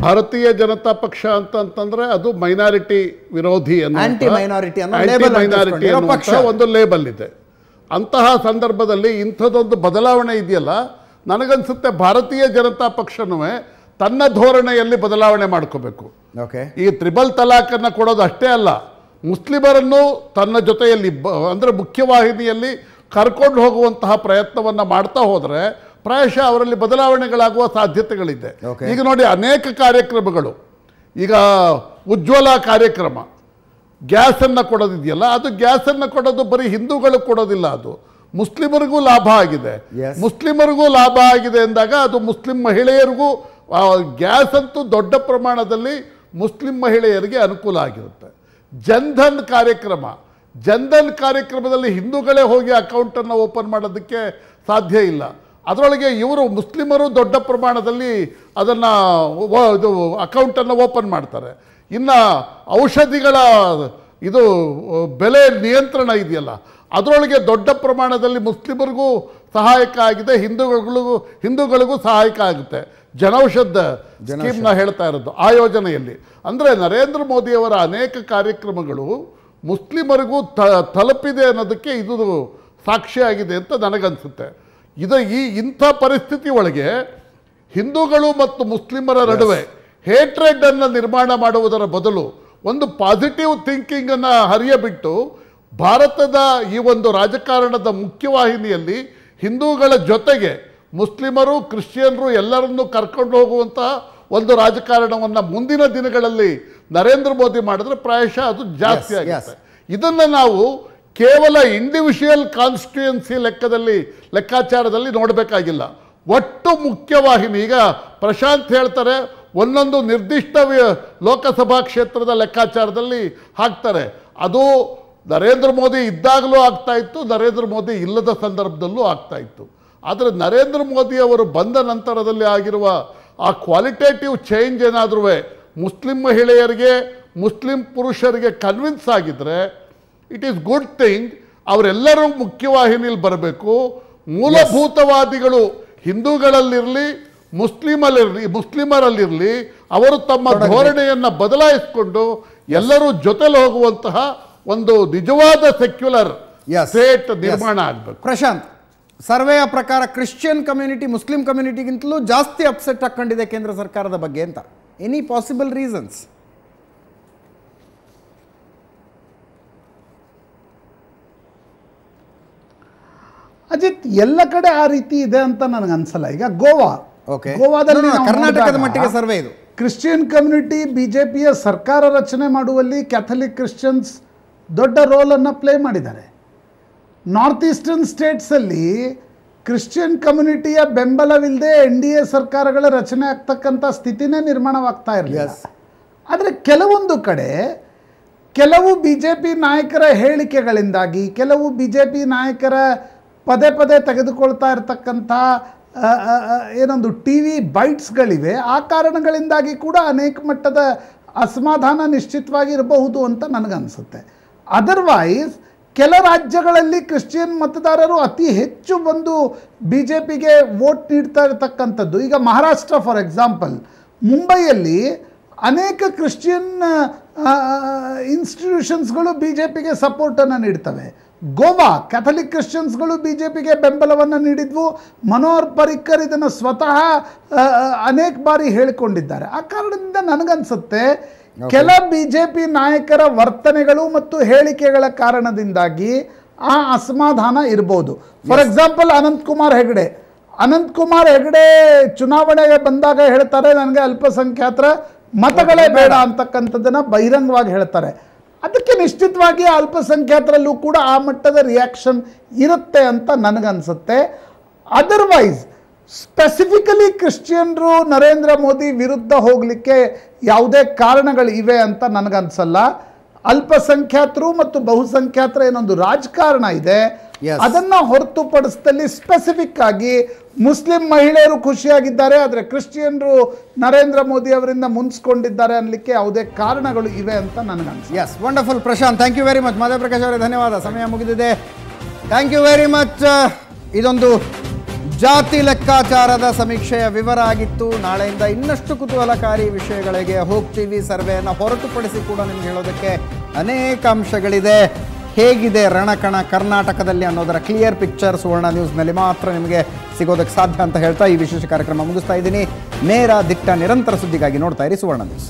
ಭಾರತೀಯ ಜನತಾ ಪಕ್ಷ ಅಂತಂದ್ರೆ ಅದು ಮೈನಾರಿಟಿ ವಿರೋಧಿ ಆಂಟಿ ಮೈನಾರಿಟಿ ಪಕ್ಷ ಒಂದು ಲೇಬಲ್ ಇದೆ. ಅಂತಹ ಸಂದರ್ಭದಲ್ಲಿ ಇಂಥದ್ದೊಂದು ಬದಲಾವಣೆ ಇದೆಯಲ್ಲ, ನನಗನ್ಸುತ್ತೆ ಭಾರತೀಯ ಜನತಾ ಪಕ್ಷನೂ ತನ್ನ ಧೋರಣೆಯಲ್ಲಿ ಬದಲಾವಣೆ ಮಾಡ್ಕೋಬೇಕು. ಈ ತ್ರಿಬಲ್ ತಲಾಖನ್ನು ಕೊಡೋದು ಅಷ್ಟೇ ಅಲ್ಲ, ಮುಸ್ಲಿಮರನ್ನು ತನ್ನ ಜೊತೆಯಲ್ಲಿ ಅಂದರೆ ಮುಖ್ಯವಾಹಿನಿಯಲ್ಲಿ ಕರ್ಕೊಂಡು ಹೋಗುವಂತಹ ಪ್ರಯತ್ನವನ್ನು ಮಾಡ್ತಾ ಹೋದರೆ ಪ್ರಾಯಶಃ ಅವರಲ್ಲಿ ಬದಲಾವಣೆಗಳಾಗುವ ಸಾಧ್ಯತೆಗಳಿದೆ. ಈಗ ನೋಡಿ, ಅನೇಕ ಕಾರ್ಯಕ್ರಮಗಳು, ಈಗ ಉಜ್ವಲ ಕಾರ್ಯಕ್ರಮ, ಗ್ಯಾಸನ್ನು ಕೊಡೋದಿದೆಯಲ್ಲ, ಅದು ಗ್ಯಾಸನ್ನು ಕೊಡೋದು ಬರೀ ಹಿಂದೂಗಳು ಕೊಡೋದಿಲ್ಲ, ಅದು ಮುಸ್ಲಿಮರಿಗೂ ಲಾಭ ಆಗಿದೆ. ಮುಸ್ಲಿಮರಿಗೂ ಲಾಭ ಆಗಿದೆ ಅಂದಾಗ ಅದು ಮುಸ್ಲಿಂ ಮಹಿಳೆಯರಿಗೂ ಗ್ಯಾಸ್ ಅಂತೂ ದೊಡ್ಡ ಪ್ರಮಾಣದಲ್ಲಿ ಮುಸ್ಲಿಂ ಮಹಿಳೆಯರಿಗೆ ಅನುಕೂಲ ಆಗಿರುತ್ತೆ. ಜನ್ಧನ್ ಕಾರ್ಯಕ್ರಮದಲ್ಲಿ ಹಿಂದೂಗಳೇ ಹೋಗಿ ಅಕೌಂಟನ್ನು ಓಪನ್ ಮಾಡೋದಕ್ಕೆ ಸಾಧ್ಯ ಇಲ್ಲ. ಅದರೊಳಗೆ ಇವರು ಮುಸ್ಲಿಮರು ದೊಡ್ಡ ಪ್ರಮಾಣದಲ್ಲಿ ಅದನ್ನು ಇದು ಅಕೌಂಟನ್ನು ಓಪನ್ ಮಾಡ್ತಾರೆ. ಇನ್ನು ಔಷಧಿಗಳ ಇದು ಬೆಲೆ ನಿಯಂತ್ರಣ ಇದೆಯಲ್ಲ, ಅದರೊಳಗೆ ದೊಡ್ಡ ಪ್ರಮಾಣದಲ್ಲಿ ಮುಸ್ಲಿಮರಿಗೂ ಸಹಾಯಕ ಆಗಿದೆ, ಹಿಂದೂಗಳಿಗೂ ಸಹಾಯಕ ಆಗುತ್ತೆ. ಜನೌಷಧ ಸ್ಕೀಮ್ನ ಹೇಳ್ತಾ ಇರೋದು ಆ ಯೋಜನೆಯಲ್ಲಿ. ಅಂದರೆ ನರೇಂದ್ರ ಮೋದಿಯವರ ಅನೇಕ ಕಾರ್ಯಕ್ರಮಗಳು ಮುಸ್ಲಿಮರಿಗೂ ತಲುಪಿದೆ ಅನ್ನೋದಕ್ಕೆ ಇದು ಸಾಕ್ಷಿಯಾಗಿದೆ ಅಂತ ನನಗನ್ಸುತ್ತೆ. ಇಂಥ ಪರಿಸ್ಥಿತಿ ಒಳಗೆ ಹಿಂದೂಗಳು ಮತ್ತು ಮುಸ್ಲಿಮರ ನಡುವೆ ಹೇಟ್ರೆಡನ್ನು ನಿರ್ಮಾಣ ಮಾಡುವುದರ ಬದಲು ಒಂದು ಪಾಸಿಟಿವ್ ಥಿಂಕಿಂಗನ್ನು ಹರಿಯಬಿಟ್ಟು ಭಾರತದ ಈ ಒಂದು ರಾಜಕಾರಣದ ಮುಖ್ಯವಾಹಿನಿಯಲ್ಲಿ ಹಿಂದೂಗಳ ಜೊತೆಗೆ ಮುಸ್ಲಿಮರು, ಕ್ರಿಶ್ಚಿಯನ್ರು ಎಲ್ಲರನ್ನೂ ಕರ್ಕೊಂಡು ಹೋಗುವಂತಹ ಒಂದು ರಾಜಕಾರಣವನ್ನು ಮುಂದಿನ ದಿನಗಳಲ್ಲಿ ನರೇಂದ್ರ ಮೋದಿ ಮಾಡಿದ್ರೆ ಪ್ರಾಯಶಃ ಅದು ಜಾಸ್ತಿ ಆಗುತ್ತೆ. ಇದನ್ನು ನಾವು ಕೇವಲ ಇಂಡಿವಿಜುವಲ್ ಕಾನ್ಸ್ಟಿಟ್ಯೂಯನ್ಸಿ ಲೆಕ್ಕಾಚಾರದಲ್ಲಿ ನೋಡಬೇಕಾಗಿಲ್ಲ. ಒಟ್ಟು ಮುಖ್ಯವಾಹಿನಿ, ಈಗ ಪ್ರಶಾಂತ್ ಹೇಳ್ತಾರೆ ಒಂದೊಂದು ನಿರ್ದಿಷ್ಟ ಲೋಕಸಭಾ ಕ್ಷೇತ್ರದ ಲೆಕ್ಕಾಚಾರದಲ್ಲಿ ಹಾಕ್ತಾರೆ. ಅದು ನರೇಂದ್ರ ಮೋದಿ ಇದ್ದಾಗಲೂ ಆಗ್ತಾ ಇತ್ತು, ನರೇಂದ್ರ ಮೋದಿ ಇಲ್ಲದ ಸಂದರ್ಭದಲ್ಲೂ ಆಗ್ತಾ ಇತ್ತು. ಆದರೆ ನರೇಂದ್ರ ಮೋದಿ ಅವರು ಬಂದ ನಂತರದಲ್ಲಿ ಆಗಿರುವ ಆ ಕ್ವಾಲಿಟೇಟಿವ್ ಚೇಂಜ್ ಏನಾದರೂ ಮುಸ್ಲಿಂ ಮಹಿಳೆಯರಿಗೆ, ಮುಸ್ಲಿಂ ಪುರುಷರಿಗೆ ಕನ್ವಿನ್ಸ್ ಆಗಿದ್ರೆ ಇಟ್ ಈಸ್ ಗುಡ್ ಥಿಂಗ್. ಅವರೆಲ್ಲರೂ ಮುಖ್ಯವಾಹಿನಿಯಲ್ಲಿ ಬರಬೇಕು. ಮೂಲಭೂತವಾದಿಗಳು ಹಿಂದೂಗಳಲ್ಲಿರಲಿ, ಮುಸ್ಲಿಮರಲ್ಲಿರಲಿ, ಅವರು ತಮ್ಮ ಧೋರಣೆಯನ್ನು ಬದಲಾಯಿಸಿಕೊಂಡು ಎಲ್ಲರೂ ಜೊತೆಲಿ ಹೋಗುವಂತಹ ಒಂದು ನಿಜವಾದ ಸೆಕ್ಯುಲರ್ ಸ್ಟೇಟ್ ನಿರ್ಮಾಣ ಆಗಬೇಕು. ಪ್ರಶಾಂತ್, ಸರ್ವೆಯ ಪ್ರಕಾರ ಕ್ರಿಶ್ಚಿಯನ್ ಕಮ್ಯುನಿಟಿ ಮುಸ್ಲಿಂ ಕಮ್ಯುನಿಟಿಗಿಂತಲೂ ಜಾಸ್ತಿ ಅಪ್ಸೆಟ್ ಹಾಕೊಂಡಿದೆ ಕೇಂದ್ರ ಸರ್ಕಾರದ ಬಗ್ಗೆ ಅಂತ. Any possible reasons? ಅಜಿತ್, ಎಲ್ಲ ಕಡೆ ಆ ರೀತಿ ಇದೆ ಅಂತ ನನಗನ್ಸಲ್ಲ. ಈಗ ಗೋವಾದಲ್ಲಿ ಕರ್ನಾಟಕದ ಮಟ್ಟಿಗೆ ಸರ್ವೆ ಇದು. ಕ್ರಿಶ್ಚಿಯನ್ ಕಮ್ಯುನಿಟಿ ಬಿಜೆಪಿಯ ಸರ್ಕಾರ ರಚನೆ ಮಾಡುವಲ್ಲಿ ಕ್ಯಾಥಲಿಕ್ ಕ್ರಿಶ್ಚಿಯನ್ಸ್ ದೊಡ್ಡ ರೋಲನ್ನು ಪ್ಲೇ ಮಾಡಿದ್ದಾರೆ. ನಾರ್ತ್ ಈಸ್ಟರ್ನ್ ಸ್ಟೇಟ್ಸಲ್ಲಿ ಕ್ರಿಶ್ಚಿಯನ್ ಕಮ್ಯುನಿಟಿಯ ಬೆಂಬಲವಿಲ್ಲದೆ NDA ಸರ್ಕಾರಗಳ ರಚನೆ ಆಗ್ತಕ್ಕಂಥ ಸ್ಥಿತಿನೇ ನಿರ್ಮಾಣವಾಗ್ತಾ ಇರಲಿಲ್ಲ. ಆದರೆ ಕೆಲವೊಂದು ಕಡೆ ಕೆಲವು BJP ನಾಯಕರ ಹೇಳಿಕೆಗಳಿಂದಾಗಿ, ಕೆಲವು BJP ನಾಯಕರ ಪದೇ ಪದೇ ತೆಗೆದುಕೊಳ್ತಾ ಇರತಕ್ಕಂಥ ಏನೊಂದು TV ಬೈಟ್ಸ್ಗಳಿವೆ, ಆ ಕಾರಣಗಳಿಂದಾಗಿ ಕೂಡ ಅನೇಕ ಮಟ್ಟದ ಅಸಮಾಧಾನ ನಿಶ್ಚಿತವಾಗಿ ಇರಬಹುದು ಅಂತ ನನಗನ್ಸುತ್ತೆ. ಅದರ್ವೈಸ್ ಕೆಲ ರಾಜ್ಯಗಳಲ್ಲಿ ಕ್ರಿಶ್ಚಿಯನ್ ಮತದಾರರು ಅತಿ ಹೆಚ್ಚು ಬಂದು BJPಗೆ ವೋಟ್ ನೀಡ್ತಾ ಇರತಕ್ಕಂಥದ್ದು. ಈಗ ಮಹಾರಾಷ್ಟ್ರ ಫಾರ್ ಎಕ್ಸಾಂಪಲ್, ಮುಂಬೈಯಲ್ಲಿ ಅನೇಕ ಕ್ರಿಶ್ಚಿಯನ್ ಇನ್ಸ್ಟಿಟ್ಯೂಷನ್ಸ್ಗಳು BJPಗೆ ಸಪೋರ್ಟನ್ನು ನೀಡ್ತವೆ. ಗೋವಾ ಕ್ಯಾಥಲಿಕ್ ಕ್ರಿಶ್ಚಿಯನ್ಸ್ಗಳು BJPಗೆ ಬೆಂಬಲವನ್ನು ನೀಡಿದ್ವು. ಮನೋಹರ್ ಪರಿಕ್ಕರ್ ಇದನ್ನು ಸ್ವತಃ ಅನೇಕ ಬಾರಿ ಹೇಳಿಕೊಂಡಿದ್ದಾರೆ. ಆ ಕಾರಣದಿಂದ ನನಗನ್ಸುತ್ತೆ ಕೆಲ BJP ನಾಯಕರ ವರ್ತನೆಗಳು ಮತ್ತು ಹೇಳಿಕೆಗಳ ಕಾರಣದಿಂದಾಗಿ ಆ ಅಸಮಾಧಾನ ಇರ್ಬೋದು. ಫಾರ್ ಎಕ್ಸಾಂಪಲ್ ಅನಂತ್ ಕುಮಾರ್ ಹೆಗಡೆ ಚುನಾವಣೆಗೆ ಬಂದಾಗ ಹೇಳ್ತಾರೆ, ನನಗೆ ಅಲ್ಪಸಂಖ್ಯಾತರ ಮತಗಳೇ ಬೇಡ ಅಂತಕ್ಕಂಥದ್ದನ್ನು ಬಹಿರಂಗವಾಗಿ ಹೇಳ್ತಾರೆ. ಅದಕ್ಕೆ ನಿಶ್ಚಿತವಾಗಿ ಅಲ್ಪಸಂಖ್ಯಾತರಲ್ಲೂ ಕೂಡ ಆ ಮಟ್ಟದ ರಿಯಾಕ್ಷನ್ ಇರುತ್ತೆ ಅಂತ ನನಗನ್ಸುತ್ತೆ. ಅದರ್ವೈಸ್ ಸ್ಪೆಸಿಫಿಕಲಿ ಕ್ರಿಶ್ಚಿಯನ್ರು ನರೇಂದ್ರ ಮೋದಿ ವಿರುದ್ಧ ಹೋಗಲಿಕ್ಕೆ ಯಾವುದೇ ಕಾರಣಗಳಿವೆ ಅಂತ ನನಗನ್ಸಲ್ಲ. ಅಲ್ಪಸಂಖ್ಯಾತರು ಮತ್ತು ಬಹುಸಂಖ್ಯಾತರ ಏನೊಂದು ರಾಜಕಾರಣ ಇದೆ, ಅದನ್ನು ಹೊರತುಪಡಿಸಿದಲ್ಲಿ ಸ್ಪೆಸಿಫಿಕ್ ಆಗಿ ಮುಸ್ಲಿಂ ಮಹಿಳೆಯರು ಖುಷಿಯಾಗಿದ್ದಾರೆ, ಆದರೆ ಕ್ರಿಶ್ಚಿಯನ್ರು ನರೇಂದ್ರ ಮೋದಿ ಅವರಿಂದ ಮುನ್ಸ್ಕೊಂಡಿದ್ದಾರೆ ಅನ್ನಲಿಕ್ಕೆ ಯಾವುದೇ ಕಾರಣಗಳು ಇವೆ ಅಂತ ನನಗನ್ಸುತ್ತೆ. Yes, wonderful Prashant, thank you very much. Madev Prakash ಅವರೇ ಧನ್ಯವಾದ, ಸಮಯ ಮುಗಿದಿದೆ. Thank you very much. ಇದೊಂದು ಜಾತಿ ಲೆಕ್ಕಾಚಾರದ ಸಮೀಕ್ಷೆಯ ವಿವರ ಆಗಿತ್ತು. ನಾಳೆಯಿಂದ ಇನ್ನಷ್ಟು ಕುತೂಹಲಕಾರಿ ವಿಷಯಗಳಿಗೆ ಹೋಗ್ತೀವಿ. ಸರ್ವೆಯನ್ನು ಹೊರತುಪಡಿಸಿ ಕೂಡ ನಿಮ್ಗೆ ಹೇಳೋದಕ್ಕೆ ಅನೇಕ ಅಂಶಗಳಿದೆ. ಹೇಗಿದೆ ರಣಕಣ ಕರ್ನಾಟಕದಲ್ಲಿ ಅನ್ನೋದರ ಕ್ಲಿಯರ್ ಪಿಕ್ಚರ್ ಸುವರ್ಣ ನ್ಯೂಸ್ನಲ್ಲಿ ಮಾತ್ರ ನಿಮಗೆ ಸಿಗೋದಕ್ಕೆ ಸಾಧ್ಯ ಅಂತ ಹೇಳ್ತಾ ಈ ವಿಶೇಷ ಕಾರ್ಯಕ್ರಮ ಮುಗಿಸ್ತಾ ಇದ್ದೀನಿ. ನೇರ ದಿಟ್ಟ ನಿರಂತರ ಸುದ್ದಿಗಾಗಿ ನೋಡ್ತಾ ಇರಿ ಸುವರ್ಣ ನ್ಯೂಸ್.